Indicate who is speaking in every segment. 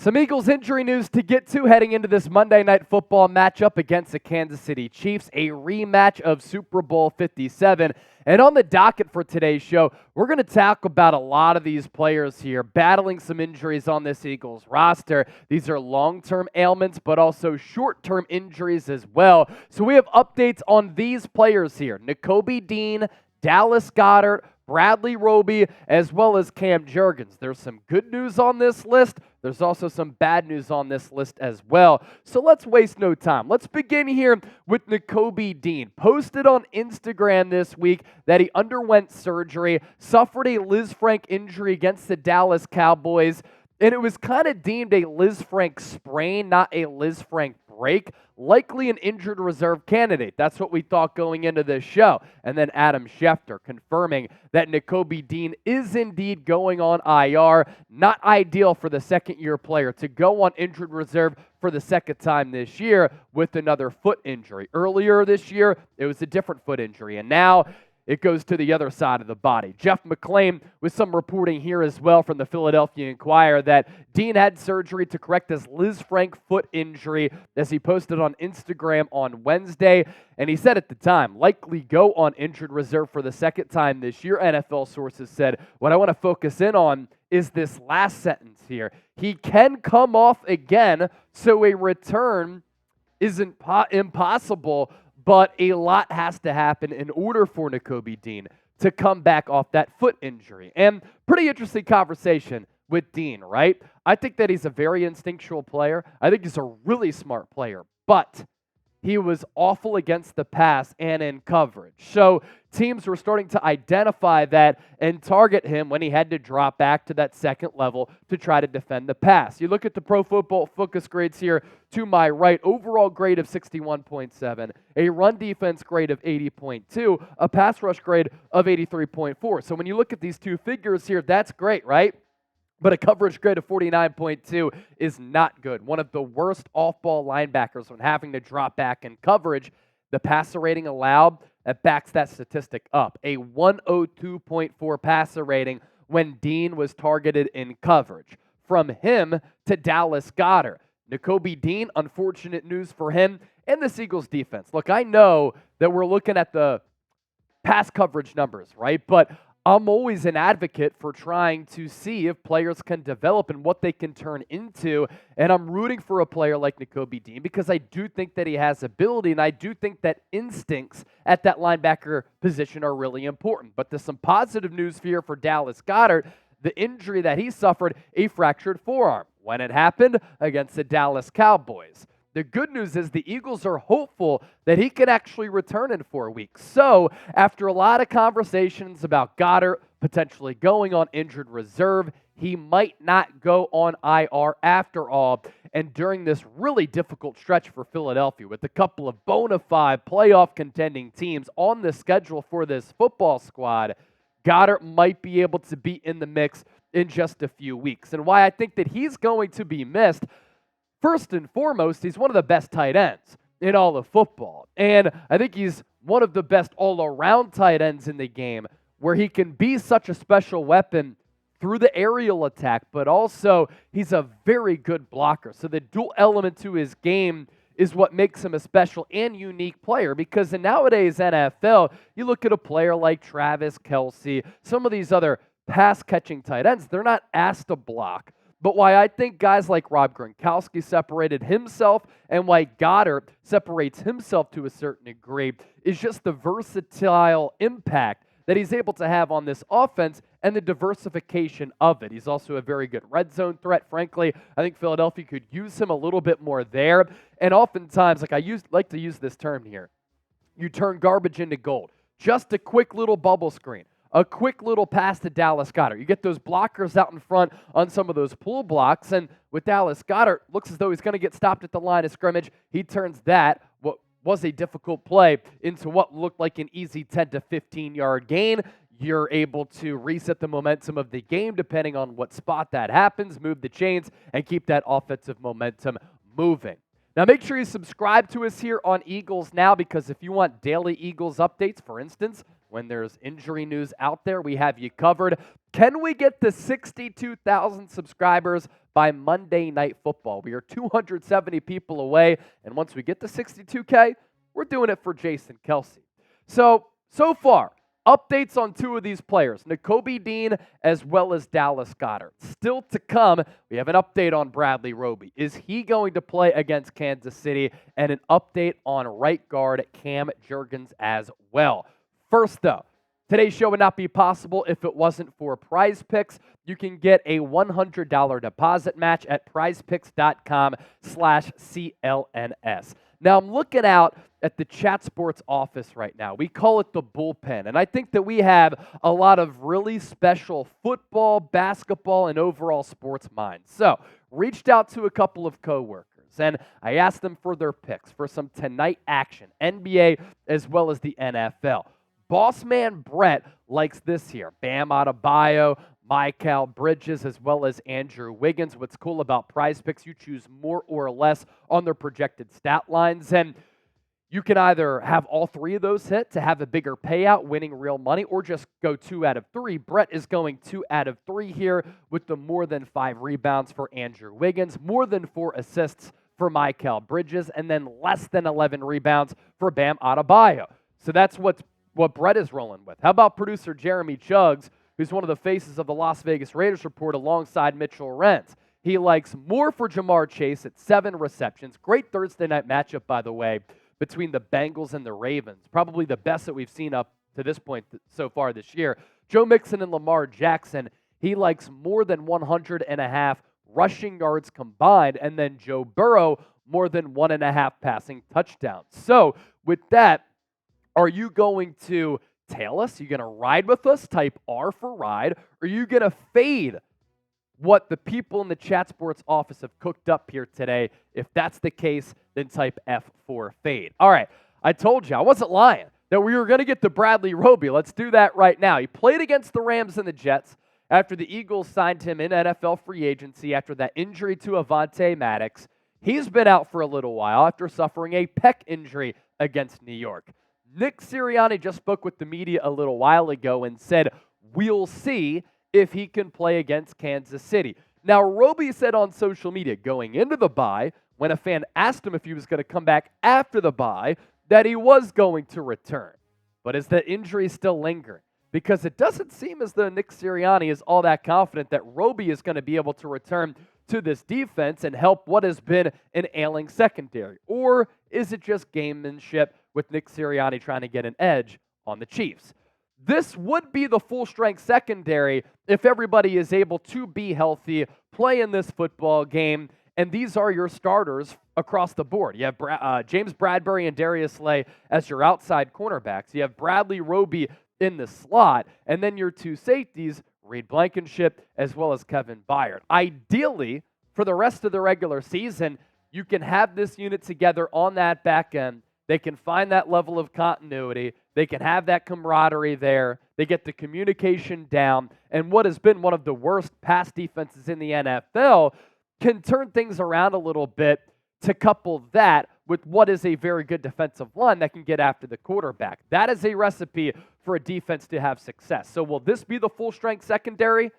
Speaker 1: Some Eagles injury news to get to heading into this Monday Night Football matchup against the Kansas City Chiefs, a rematch of Super Bowl 57. And on the docket for today's show, we're going to talk about a lot of these players here battling some injuries on this Eagles roster. These are long-term ailments, but also short-term injuries as well. So we have updates on these players here: Nakobe Dean, Dallas Goedert, Bradley Roby, as well as Cam Jurgens. There's some good news on this list. There's also some bad news on this list as well. So let's waste no time. Let's begin here with Nakobe Dean. Posted on Instagram this week that he underwent surgery, suffered a lisfranc injury against the Dallas Cowboys, and it was kind of deemed a lisfranc sprain, not a lisfranc break. Likely an injured reserve candidate. That's what we thought going into this show. And then Adam Schefter confirming that Nakobe Dean is indeed going on IR. Not ideal for the second-year player to go on injured reserve for the second time this year with another foot injury. Earlier this year, it was a different foot injury, and now it goes to the other side of the body. Jeff McClain with some reporting here as well from the Philadelphia Inquirer that Dean had surgery to correct his lisfranc foot injury, as he posted on Instagram on Wednesday. And he said at the time, likely go on injured reserve for the second time this year. NFL sources said, what I want to focus in on is this last sentence here. He can come off again, so a return isn't impossible, but a lot has to happen in order for Nakobe Dean to come back off that foot injury. And pretty interesting conversation with Dean, right? I think that he's a very instinctual player. I think he's a really smart player, but he was awful against the pass and in coverage. So teams were starting to identify that and target him when he had to drop back to that second level to try to defend the pass. You look at the Pro Football Focus grades here to my right: overall grade of 61.7, a run defense grade of 80.2, a pass rush grade of 83.4. So when you look at these two figures here, that's great, right? But a coverage grade of 49.2 is not good. One of the worst off-ball linebackers when having to drop back in coverage. The passer rating allowed, that backs that statistic up. A 102.4 passer rating when Dean was targeted in coverage. From him to Dallas Goedert. Nakobe Dean, unfortunate news for him and the Eagles defense. Look, I know that we're looking at the pass coverage numbers, right? But I'm always an advocate for trying to see if players can develop and what they can turn into, and I'm rooting for a player like Nakobe Dean because I do think that he has ability, and I do think that instincts at that linebacker position are really important. But there's some positive news here for Dallas Goedert. The injury that he suffered, a fractured forearm. When it happened? Against the Dallas Cowboys. The good news is the Eagles are hopeful that he can actually return in 4 weeks. So, after a lot of conversations about Goedert potentially going on injured reserve, he might not go on IR after all. And during this really difficult stretch for Philadelphia, with a couple of bona fide playoff contending teams on the schedule for this football squad, Goedert might be able to be in the mix in just a few weeks. And why I think that he's going to be missed: first and foremost, he's one of the best tight ends in all of football. And I think he's one of the best all-around tight ends in the game, where he can be such a special weapon through the aerial attack, but also he's a very good blocker. So the dual element to his game is what makes him a special and unique player, because in nowadays NFL, you look at a player like Travis Kelce, some of these other pass-catching tight ends, they're not asked to block. But why I think guys like Rob Gronkowski separated himself and why Goedert separates himself to a certain degree is just the versatile impact that he's able to have on this offense and the diversification of it. He's also a very good red zone threat. Frankly, I think Philadelphia could use him a little bit more there. And oftentimes, like to use this term here, you turn garbage into gold. Just a quick little bubble screen. A quick little pass to Dallas Goedert. You get those blockers out in front on some of those pull blocks, and with Dallas Goedert, looks as though he's going to get stopped at the line of scrimmage. He turns that, what was a difficult play, into what looked like an easy 10 to 15-yard gain. You're able to reset the momentum of the game depending on what spot that happens, move the chains, and keep that offensive momentum moving. Now, make sure you subscribe to us here on Eagles Now, because if you want daily Eagles updates, for instance, when there's injury news out there, we have you covered. Can we get to 62,000 subscribers by Monday Night Football. We are 270 people away, and once we get to 62K, we're doing it for Jason Kelsey. So far, updates on two of these players, Nakobe Dean as well as Dallas Goedert. Still to come, we have an update on Bradley Roby. Is he going to play against Kansas City? And an update on right guard Cam Jurgens as well. First, though, today's show would not be possible if it wasn't for Prize Picks. You can get a $100 deposit match at prizepicks.com/CLNS. Now, I'm looking out at the Chat Sports office right now. We call it the bullpen, and I think that we have a lot of really special football, basketball, and overall sports minds. So, reached out to a couple of coworkers, and I asked them for their picks for some tonight action, NBA as well as the NFL. Boss man Brett likes this here. Bam Adebayo, Mikal Bridges, as well as Andrew Wiggins. What's cool about Prize Picks, you choose more or less on their projected stat lines, and you can either have all three of those hit to have a bigger payout, winning real money, or just go 2 out of 3. Brett is going 2 out of 3 here with the more than 5 rebounds for Andrew Wiggins, more than 4 assists for Mikal Bridges, and then less than 11 rebounds for Bam Adebayo. So that's what Brett is rolling with. How about producer Jeremy Chuggs, who's one of the faces of the Las Vegas Raiders report alongside Mitchell Rentz? He likes more for Jamar Chase at 7 receptions. Great Thursday night matchup, by the way, between the Bengals and the Ravens. Probably the best that we've seen up to this point so far this year. Joe Mixon and Lamar Jackson, he likes more than 100.5 rushing yards combined, and then Joe Burrow, more than 1.5 passing touchdowns. So with that, are you going to tail us? Are you going to ride with us? Type R for ride. Or are you going to fade what the people in the Chat Sports office have cooked up here today? If that's the case, then type F for fade. All right, I told you, I wasn't lying, that we were going to get to Bradley Roby. Let's do that right now. He played against the Rams and the Jets after the Eagles signed him in NFL free agency after that injury to Avonte Maddox. He's been out for a little while after suffering a pec injury against New York. Nick Sirianni just spoke with the media a little while ago and said, we'll see if he can play against Kansas City. Now, Roby said on social media going into the bye, when a fan asked him if he was going to come back after the bye, that he was going to return. But is the injury still lingering? Because it doesn't seem as though Nick Sirianni is all that confident that Roby is going to be able to return to this defense and help what has been an ailing secondary. Or is it just gamemanship with Nick Sirianni trying to get an edge on the Chiefs? This would be the full-strength secondary if everybody is able to be healthy, play in this football game, and these are your starters across the board. You have James Bradbury and Darius Slay as your outside cornerbacks. You have Bradley Roby in the slot, and then your 2 safeties, Reed Blankenship as well as Kevin Byard. Ideally, for the rest of the regular season, you can have this unit together on that back end. They can find that level of continuity. They can have that camaraderie there. They get the communication down. And what has been one of the worst pass defenses in the NFL can turn things around a little bit to couple that with what is a very good defensive line that can get after the quarterback. That is a recipe for a defense to have success. So will this be the full-strength secondary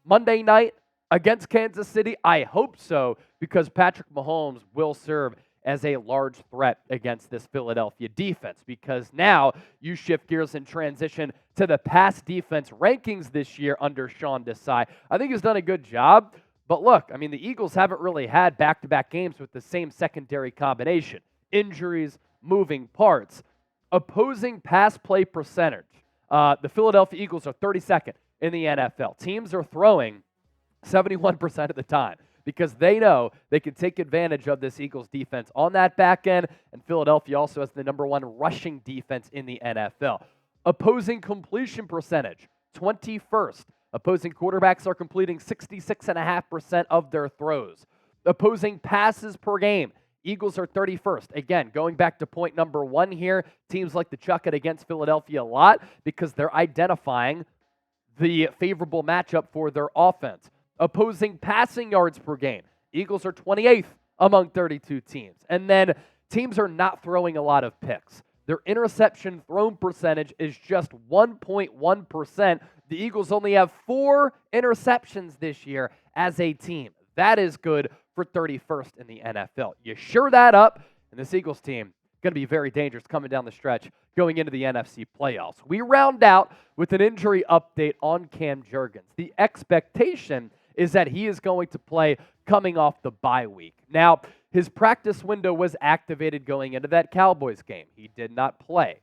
Speaker 1: Monday night against Kansas City? I hope so, because Patrick Mahomes will serve as a large threat against this Philadelphia defense, because now you shift gears and transition to the pass defense rankings this year under Sean Desai. I think he's done a good job, but look, I mean, the Eagles haven't really had back-to-back games with the same secondary combination. Injuries, moving parts. Opposing pass play percentage. The Philadelphia Eagles are 32nd in the NFL. Teams are throwing 71% of the time, because they know they can take advantage of this Eagles defense on that back end, and Philadelphia also has the #1 rushing defense in the NFL. Opposing completion percentage, 21st. Opposing quarterbacks are completing 66.5% of their throws. Opposing passes per game, Eagles are 31st. Again, going back to point number 1 here, teams like to chuck it against Philadelphia a lot because they're identifying the favorable matchup for their offense. Opposing passing yards per game, Eagles are 28th among 32 teams. And then teams are not throwing a lot of picks. Their interception thrown percentage is just 1.1%. The Eagles only have 4 interceptions this year as a team. That is good for 31st in the NFL. You sure that up, and this Eagles team going to be very dangerous coming down the stretch going into the NFC playoffs. We round out with an injury update on Cam Jurgens. The expectation is that he is going to play coming off the bye week. Now, his practice window was activated going into that Cowboys game. He did not play,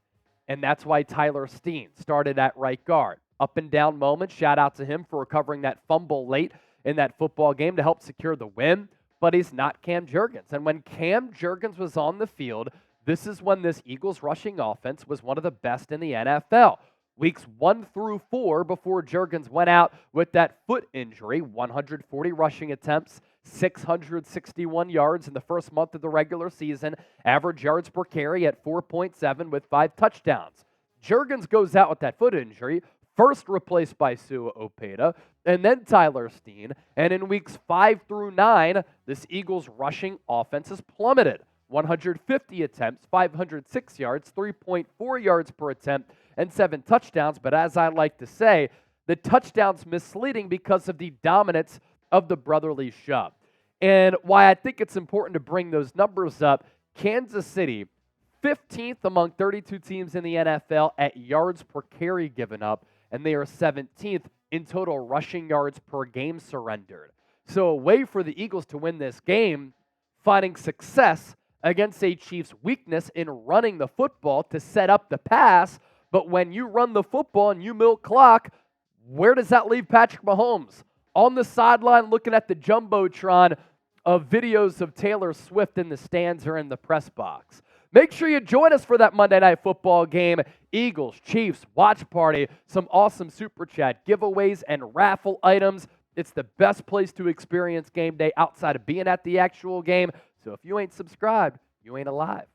Speaker 1: and that's why Tyler Steen started at right guard. Up and down moment, shout out to him for recovering that fumble late in that football game to help secure the win, but he's not Cam Jurgens. And when Cam Jurgens was on the field, this is when this Eagles rushing offense was one of the best in the NFL. Weeks 1 through 4 before Jurgens went out with that foot injury, 140 rushing attempts, 661 yards in the first month of the regular season, average yards per carry at 4.7 with 5 touchdowns. Jurgens goes out with that foot injury, first replaced by Sua Opeta, and then Tyler Steen. And in weeks 5 through 9, this Eagles rushing offense has plummeted. 150 attempts, 506 yards, 3.4 yards per attempt, and 7 touchdowns. But as I like to say, the touchdowns misleading because of the dominance of the brotherly shove. And why I think it's important to bring those numbers up, Kansas City, 15th among 32 teams in the NFL at yards per carry given up, and they are 17th in total rushing yards per game surrendered. So a way for the Eagles to win this game, finding success against a Chiefs' weakness in running the football to set up the pass. But when you run the football and you milk clock, where does that leave Patrick Mahomes? On the sideline looking at the Jumbotron of videos of Taylor Swift in the stands or in the press box. Make sure you join us for that Monday Night Football game. Eagles, Chiefs, watch party, some awesome Super Chat giveaways and raffle items. It's the best place to experience game day outside of being at the actual game. So if you ain't subscribed, you ain't alive.